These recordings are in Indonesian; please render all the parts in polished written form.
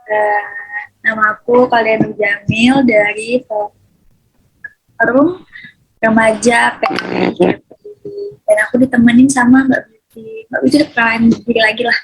Eh, Nama aku Kalian Jamil dari Forum Remaja PKBI. Dan aku ditemenin sama Mbak Beauty. Mbak Beauty kalian berdiri lagi lah.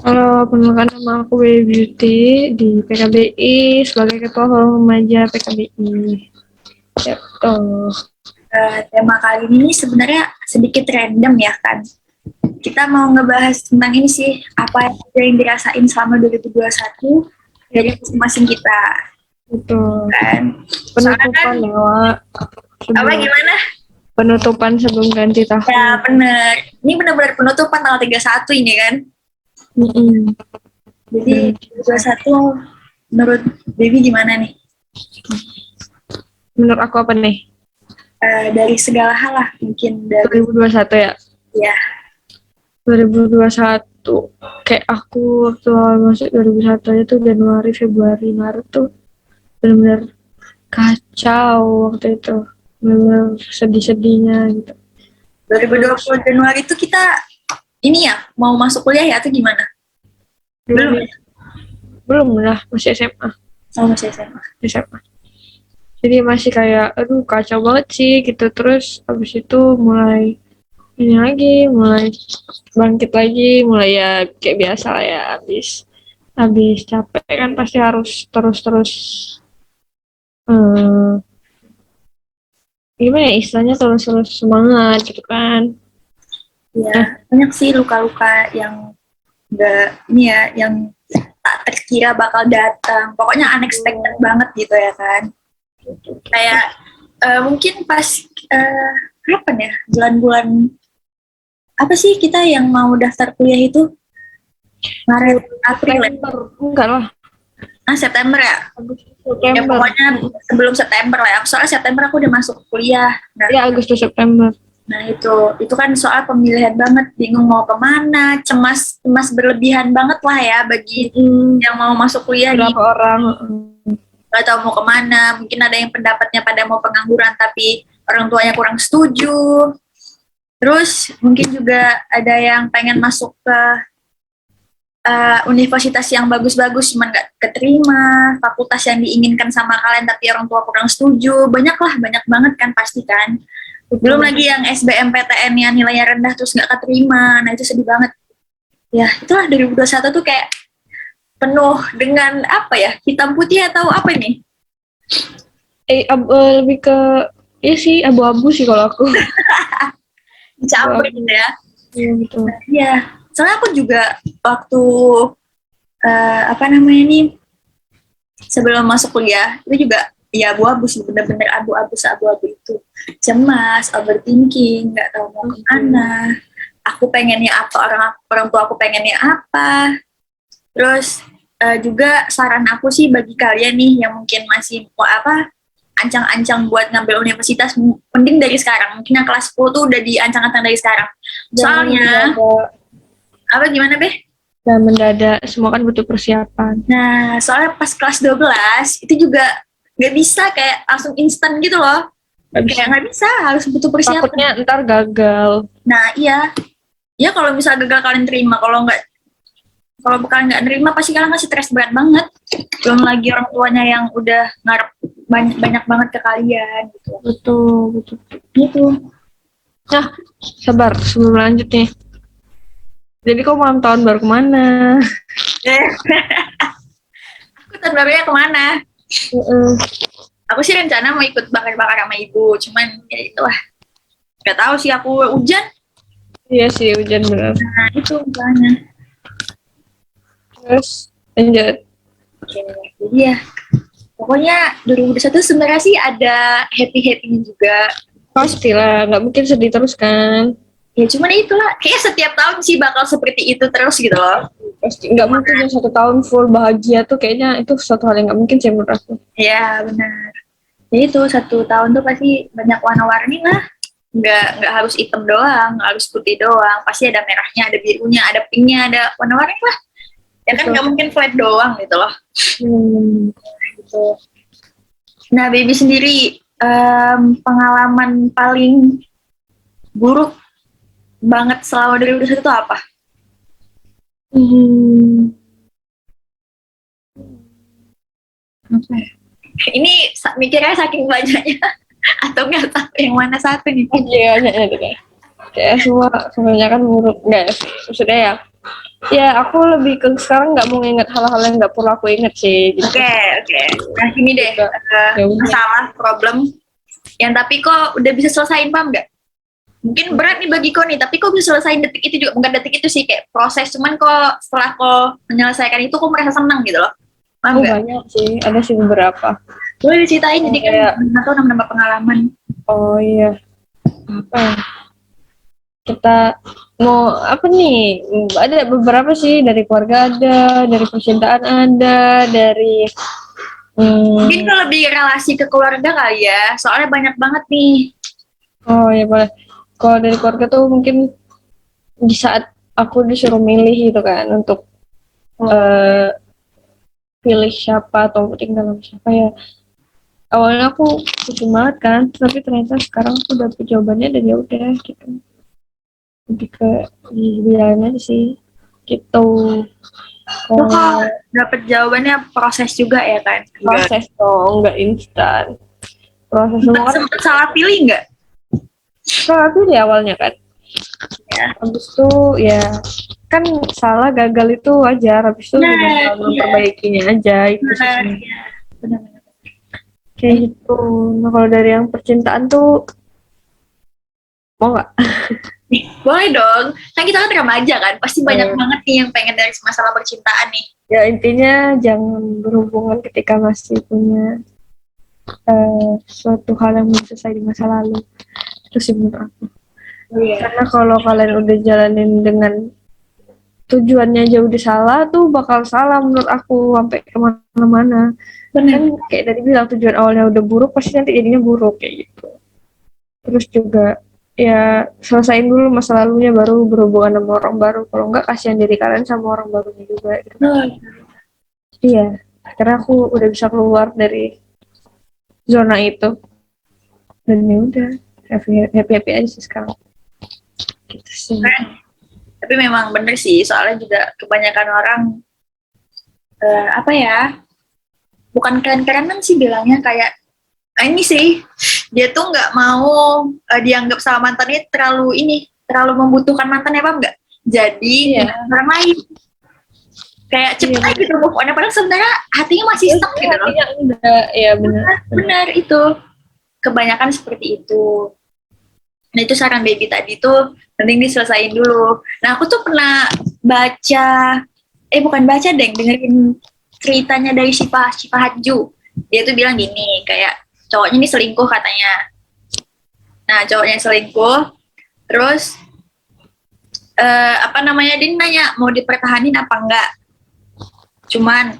Halo, perkenalkan nama aku Baby Beauty di PKBI sebagai Ketua Forum Remaja PKBI. Gitu. Tema kali ini sebenarnya sedikit random ya kan. Kita mau ngebahas tentang ini sih, apa yang dirasain selama 2021 dari masing-masing kita. Gitu. Kan? Penutupan Soalnya kan, ya, Wak. apa gimana? Penutupan sebelum ganti Ya tahun. bener. Ini benar-benar penutupan tanggal 31 ini kan. Mm-mm. Jadi 2021 menurut Baby gimana nih? Menurut aku apa nih? Dari segala hal lah, mungkin dari 2021 ya? ya 2021. Kayak aku waktu awal masuk 2001 itu Januari, Februari, Maret tuh benar-benar kacau waktu itu. Benar-benar sedih-sedihnya gitu. 2020 Januari itu kita ini ya mau masuk kuliah ya atau gimana? Belum ya? Belum lah, masih SMA. Oh, masih SMA. SMA. Jadi masih kayak, aduh kacau banget sih gitu. Terus abis itu mulai ini lagi, mulai bangkit lagi, mulai ya kayak biasa lah ya. Habis capek kan pasti harus terus-terus eh, gimana ya istilahnya terus-terus semangat gitu kan. Ya, banyak sih luka-luka yang enggak ini ya, yang tak terkira bakal datang. Pokoknya unexpected banget gitu ya kan. Kayak mungkin pas kapan ya? Bulan-bulan apa sih kita yang mau daftar kuliah itu? Maret, April ya? Enggak lah, September ya? Agustus Ya September. pokoknya sebelum September lah ya. Soalnya September aku udah masuk kuliah. Ya Agustus September. Nah itu kan soal pemilihan banget, bingung mau kemana, cemas berlebihan banget lah ya bagi yang mau masuk kuliah nih, Berapa orang? nggak tahu mau kemana. Mungkin ada yang pendapatnya pada mau pengangguran tapi orang tuanya kurang setuju. Terus mungkin juga ada yang pengen masuk ke universitas yang bagus-bagus cuman nggak keterima, fakultas yang diinginkan sama kalian tapi orang tua kurang setuju. Banyak lah, banyak banget kan pasti kan. Belum lagi yang SBMPTN yang nilainya rendah terus nggak keterima. Nah itu sedih banget. Ya itulah 2021 tuh kayak penuh dengan apa ya, hitam putih atau apa nih? Lebih ke ya sih abu-abu sih kalau aku. Dicampur gitu ya. Iya betul. Iya, soalnya aku juga waktu apa namanya nih, sebelum masuk kuliah itu juga ya abu-abu sih, bener-bener abu-abu seabu-abu itu, cemas, overthinking, nggak tahu mau kemana, aku pengennya apa, orang orang tua aku pengennya apa. Terus juga saran aku sih bagi kalian nih yang mungkin masih mau apa, ancang-ancang buat ngambil universitas, mending dari sekarang. Mungkin yang kelas 10 tuh udah diancang-ancang dari sekarang. Soalnya apa gimana Beh? Dan mendadak semua kan butuh persiapan. Nah, soalnya pas kelas 12 itu juga nggak bisa kayak langsung instan gitu loh. Kayak nggak bisa, harus butuh persiapan. Takutnya ntar gagal. Nah, iya. Ya kalau misal gagal kalian terima, kalau kalian nggak nerima pasti kalian masih stres berat banget. Belum lagi orang tuanya yang udah ngarep banyak banget ke kalian gitu. Betul. Gitu. Nah, sabar sebelum lanjut nih. Jadi kau malam tahun baru kemana? Aku tahun barunya kemana? Aku sih rencana mau ikut bakar-bakar sama ibu, cuman ya itulah. Gak tahu sih, aku hujan. Iya sih hujan benar. Nah itu makanya. Terus lanjut. Oke, jadi ya pokoknya 2021 sebenarnya sih ada happy-happy juga. Pastilah, nggak mungkin sedih terus kan? Ya cuman itulah, kayak setiap tahun sih bakal seperti itu terus gitu loh. Pasti nggak mungkin yang 1 tahun full bahagia tuh kayaknya itu suatu hal yang nggak mungkin sih menurut aku. Ya benar. Jadi itu 1 tahun tuh pasti banyak warna-warni lah. Nggak harus hitam doang, nggak harus putih doang. Pasti ada merahnya, ada birunya, ada pinknya, ada warna-warni lah. Ya kan nggak mungkin flat doang gitu loh. Gitu. Nah, Baby sendiri pengalaman paling buruk banget selama 2021 itu apa? apa ya? Ini mikirnya saking banyaknya atau nggak tahu yang mana satu nih? Iya, banyak itu kayak semua kebanyakan buruk enggak sih maksudnya ya. Ya aku lebih ke sekarang nggak mau ingat hal-hal yang nggak perlu aku ingat sih gitu. Oke. Nah gini deh, Juga, ya udah. masalah problem yang tapi kok udah bisa selesain, paham nggak? Mungkin berat nih bagi kau nih, tapi kok bisa selesain detik itu juga, bukan detik itu sih, kayak proses, cuman kok setelah kau menyelesaikan itu kok merasa senang gitu loh, paham nggak? Banyak sih, ada sih beberapa. Boleh diceritain, jadi kan Kayak- atau nambah pengalaman. Oh iya, apa ya? Kita mau apa nih? Ada beberapa sih, dari keluarga ada, dari percintaan ada, dari Mungkin kalau lebih relasi ke keluarga kali ya, soalnya banyak banget nih. oh ya boleh. Kalau dari keluarga tuh mungkin di saat aku disuruh milih gitu kan untuk eh, pilih siapa atau tinggal sama siapa ya. Awalnya aku pusing banget kan, tapi ternyata sekarang aku dapet jawabannya dan ya udah gitu. Lebih ke bilang aja sih gitu. Tuh kok dapet jawabannya proses juga ya kan? Proses dong, nggak instan. Proses semua kan Sempet salah pilih nggak? tapi di awalnya kan. Ya. Habis itu ya kan salah gagal itu wajar. Habis itu Nah, gimana iya. memperbaikinya aja itu sih Benar, sebenarnya. ya. Benar-benar. Kayak gitu. Nah kalau dari yang percintaan tuh mau nggak? Boleh dong, kan kita kan remaja kan, pasti banyak Eh. banget nih yang pengen dari masalah percintaan nih. Ya intinya jangan berhubungan ketika masih punya suatu hal yang belum selesai di masa lalu. Itu sih menurut aku. Iya. Karena kalau kalian udah jalanin dengan tujuannya aja udah salah tuh bakal salah menurut aku sampai kemana-mana. Benar. Kan kayak tadi bilang tujuan awalnya udah buruk pasti nanti jadinya buruk kayak gitu. Terus juga ya selesain dulu masa lalunya baru berhubungan sama orang baru. Kalau enggak kasihan diri kalian sama orang barunya juga. Gitu. Iya, karena aku udah bisa keluar dari zona itu dan ya udah happy aja sih sekarang. Gitu sih. Tapi memang bener sih, soalnya juga kebanyakan orang apa ya, bukan keren-kerenan sih bilangnya, kayak ini sih, dia tuh nggak mau dianggap sama mantannya terlalu membutuhkan mantannya, paham nggak? Jadi Iya. orang lain kayak cepet aja gitu move on, padahal sebenarnya hatinya masih stuck gitu loh. Artinya enggak, ya benar. Benar itu, kebanyakan seperti itu. Nah itu saran baby tadi tuh penting diselesain dulu. Nah aku tuh pernah bukan baca deh, dengerin ceritanya dari Syifa Hadju. Dia tuh bilang gini, kayak cowoknya ini selingkuh katanya. Nah cowoknya selingkuh, terus dia nanya mau dipertahanin apa enggak. Cuman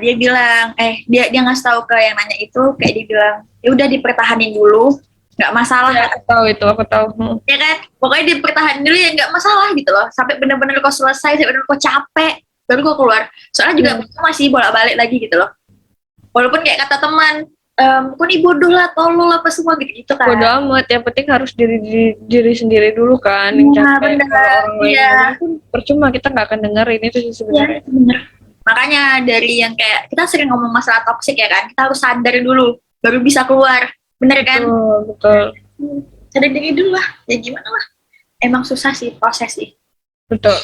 dia bilang, dia ngasih tahu ke yang nanya itu, kayak dia bilang, ya udah dipertahanin dulu, nggak masalah. Ya, aku tahu. Ya kan, pokoknya dipertahanin dulu ya, nggak masalah gitu loh, sampai bener-bener kau selesai, sampai bener-bener kau capek, baru kau keluar. Soalnya juga masih bolak-balik lagi gitu loh, walaupun kayak kata teman, kau nih bodoh lah, tolol apa semua gitu kan. Bodo amat, yang penting harus diri sendiri dulu kan. Iya, Yang capek bener. kalau orang lain Iya. ngomong pun percuma, kita nggak akan dengerin itu sih sebenarnya. Ya, bener. Makanya dari yang kayak kita sering ngomong masalah toksik ya kan, kita harus sadar dulu baru bisa keluar, bener kan? Betul. Sadar diri dulu lah, ya gimana lah, emang susah sih proses sih. Betul.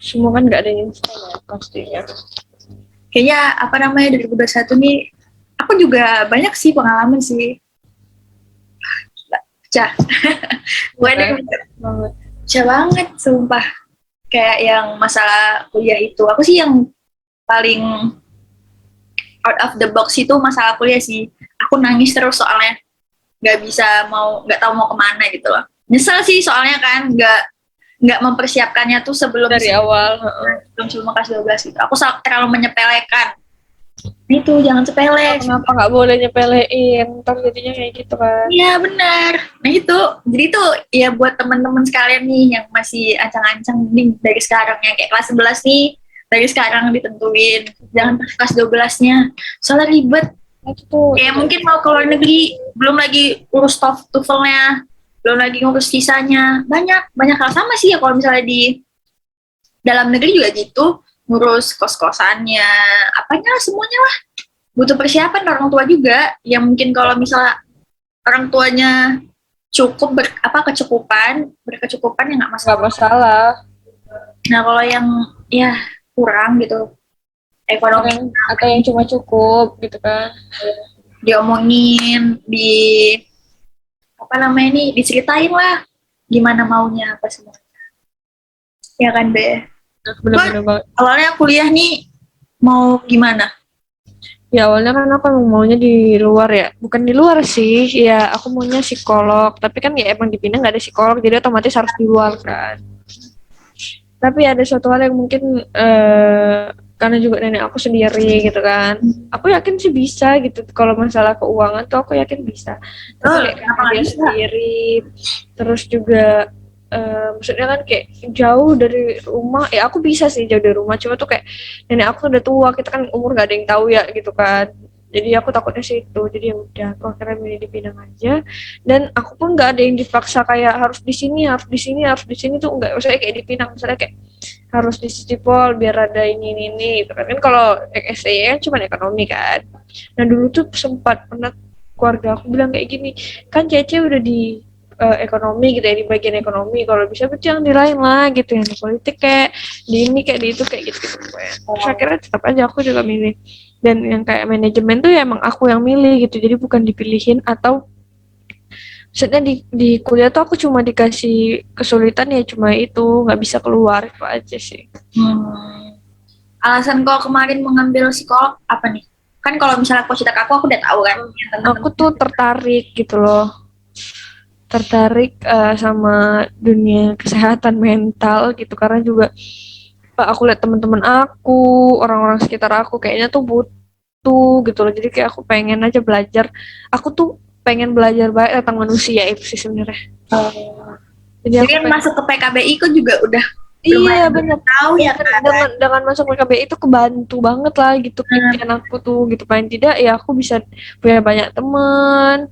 Semua kan nggak ada yang instan ya pastinya. Kayaknya 2021 nih aku juga banyak sih pengalaman sih. Cah, gue Banget. cah banget sumpah. Kayak yang masalah kuliah itu, aku sih yang paling out of the box itu masalah kuliah sih. Aku nangis terus soalnya nggak tahu mau kemana gitu loh. Nyesel sih soalnya kan nggak mempersiapkannya tuh sebelum Dari awal. sebelum kelas 12 gitu. Aku terlalu menyepelekan. Itu jangan sepele. Kenapa nggak boleh nyepelein? Ntar jadinya kayak gitu kan. Iya benar. Nah itu, jadi tuh ya buat teman-teman sekalian nih yang masih ancang-ancang nih dari sekarang ya, kayak kelas 11 nih dari sekarang ditentuin. Jangan pas kelas 12-nya. Soalnya ribet. Itu tuh. Kayak mungkin mau ke luar negeri, belum lagi urus TOEFL-nya, belum lagi ngurus sisanya. Banyak hal sama sih ya kalau misalnya di dalam negeri juga gitu, ngurus kos-kosannya, apanya semuanya lah. butuh persiapan orang tua juga. Yang mungkin kalau misalnya orang tuanya berkecukupan ya nggak Nggak masalah. masalah. Nah kalau yang ya kurang gitu ekonomi, Atau yang cuma cukup gitu kan. diomongin, apa namanya nih, diceritain lah gimana maunya apa semua. Ya kan Be? Bener-bener banget. Awalnya kuliah nih mau gimana? Ya awalnya kan aku emang maunya di luar ya. Bukan di luar sih, ya aku maunya psikolog. Tapi kan ya emang di Pinang nggak ada psikolog, jadi otomatis harus di luar kan. Tapi ada suatu hal yang mungkin karena juga nenek aku sendiri gitu kan. Aku yakin sih bisa gitu. Kalau masalah keuangan tuh aku yakin bisa. Tapi Oh, kayak kenapa karena nggak dia bisa? sendiri, terus juga maksudnya kan kayak jauh dari rumah. Ya aku bisa sih jauh dari rumah. Cuma tuh kayak nenek aku udah tua. Kita kan umur gak ada yang tahu ya gitu kan. Jadi aku takutnya sih itu. Jadi ya udah, aku akhirnya milih di Pinang aja. Dan aku pun nggak ada yang dipaksa kayak harus di sini, harus di sini, harus di sini tuh enggak. Maksudnya kayak di Pinang, misalnya kayak harus di Sipol biar ada ini gitu kan. Kan kalau SEA kan cuma ekonomi kan. Nah dulu tuh sempat pernah keluarga aku bilang kayak gini, kan Cece udah di ekonomi gitu ya, di bagian ekonomi, kalau bisa berarti yang di lain lah gitu, yang di politik kayak di ini kayak di itu kayak gitu gitu. Terus akhirnya tetap aja aku juga milih, dan yang kayak manajemen tuh ya emang aku yang milih gitu, jadi bukan dipilihin atau maksudnya di kuliah tuh aku cuma dikasih kesulitan ya cuma itu nggak bisa keluar itu aja sih. Alasan kau kemarin mengambil psikolog apa nih? Kan kalau misalnya aku cerita ke aku udah tahu kan. Ya, Aku tuh tertarik gitu loh, tertarik sama dunia kesehatan mental gitu karena juga aku lihat teman-teman aku, orang-orang sekitar aku kayaknya tuh butuh gitu loh, jadi kayak aku pengen aja belajar, aku tuh pengen belajar baik tentang manusia itu sih sebenarnya. Jadi Jadi aku kan pengen. masuk ke PKBI kok juga udah Iya lumayan benar. tahu ya Dengan, kan. dengan masuk PKB itu kebantu banget lah gitu pikiran aku tuh gitu, paling tidak ya aku bisa punya banyak teman,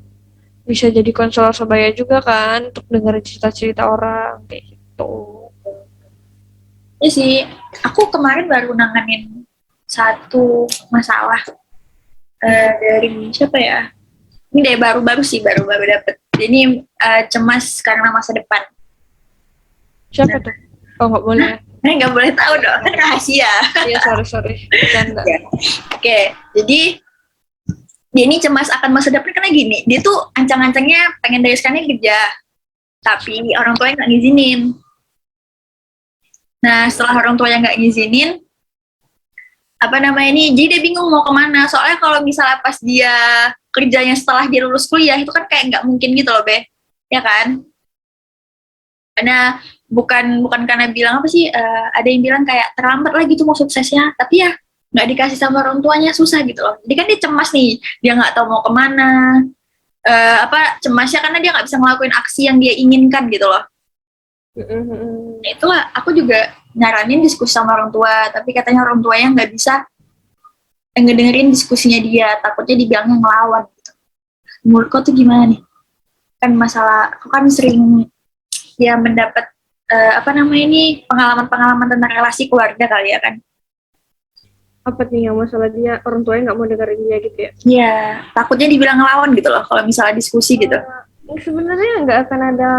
bisa jadi konselor sebaya juga kan untuk dengerin cerita-cerita orang kayak gitu. Iya sih, aku kemarin baru nanganin satu masalah dari siapa ya? Ini dari baru-baru sih, baru-baru dapet. Ini cemas karena masa depan. Siapa tuh? Oh nggak boleh ya? Nggak boleh tahu dong, kan rahasia. Iya sorry bercanda. Ya. Oke, jadi dia ini cemas akan masa depan karena gini, dia tuh ancang-ancangnya pengen dari sekarang kerja, tapi orang tuanya nggak ngizinin. Nah, setelah orang tuanya nggak ngizinin, apa namanya ini, jadi dia bingung mau kemana. Soalnya kalau misalnya pas dia kerjanya setelah dia lulus kuliah, itu kan kayak nggak mungkin gitu loh, Be. Ya kan? Karena bukan karena bilang apa sih, ada yang bilang kayak terlambat lah gitu mau suksesnya, tapi ya nggak dikasih sama orang tuanya susah gitu loh. Jadi kan dia cemas nih, dia nggak tahu mau kemana, cemasnya karena dia nggak bisa ngelakuin aksi yang dia inginkan gitu loh. Nah, itulah aku juga nyaranin diskusi sama orang tua, tapi katanya orang tuanya nggak bisa ngedengerin diskusinya dia, takutnya dibilangnya ngelawan gitu. Menurut kau tuh gimana nih? Kan masalah, aku kan sering ya mendapat pengalaman-pengalaman tentang relasi keluarga kali ya kan. Apa nih yang masalah dia orang tuanya nggak mau dengerin dia gitu ya? Iya, takutnya dibilang ngelawan gitu loh kalau misalnya diskusi gitu. Sebenarnya nggak akan ada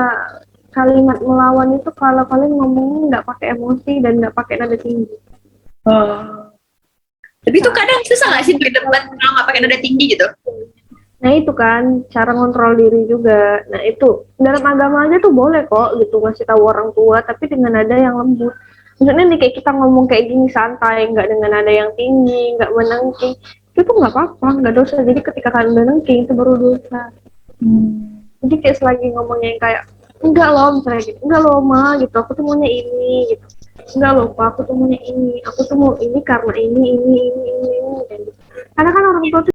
kalimat melawan itu kalau kalian ngomongnya nggak pakai emosi dan nggak pakai nada tinggi. Oh. Tapi itu kadang susah nggak sih berdebat kalau nggak pakai nada tinggi gitu? Nah itu kan cara ngontrol diri juga. Nah itu dalam agama aja tuh boleh kok gitu ngasih tahu orang tua, tapi dengan nada yang lembut. Maksudnya nih kayak kita ngomong kayak gini santai, nggak dengan nada yang tinggi, nggak menengking. Itu tuh nggak apa-apa, nggak dosa. Jadi ketika kalian menengking itu baru dosa. Jadi kayak selagi ngomongnya yang kayak enggak loh misalnya gitu, enggak loh ma gitu, aku tuh maunya ini gitu, enggak loh pak aku tuh maunya ini, aku tuh mau ini karena ini dan gitu. Karena kan orang tua tuh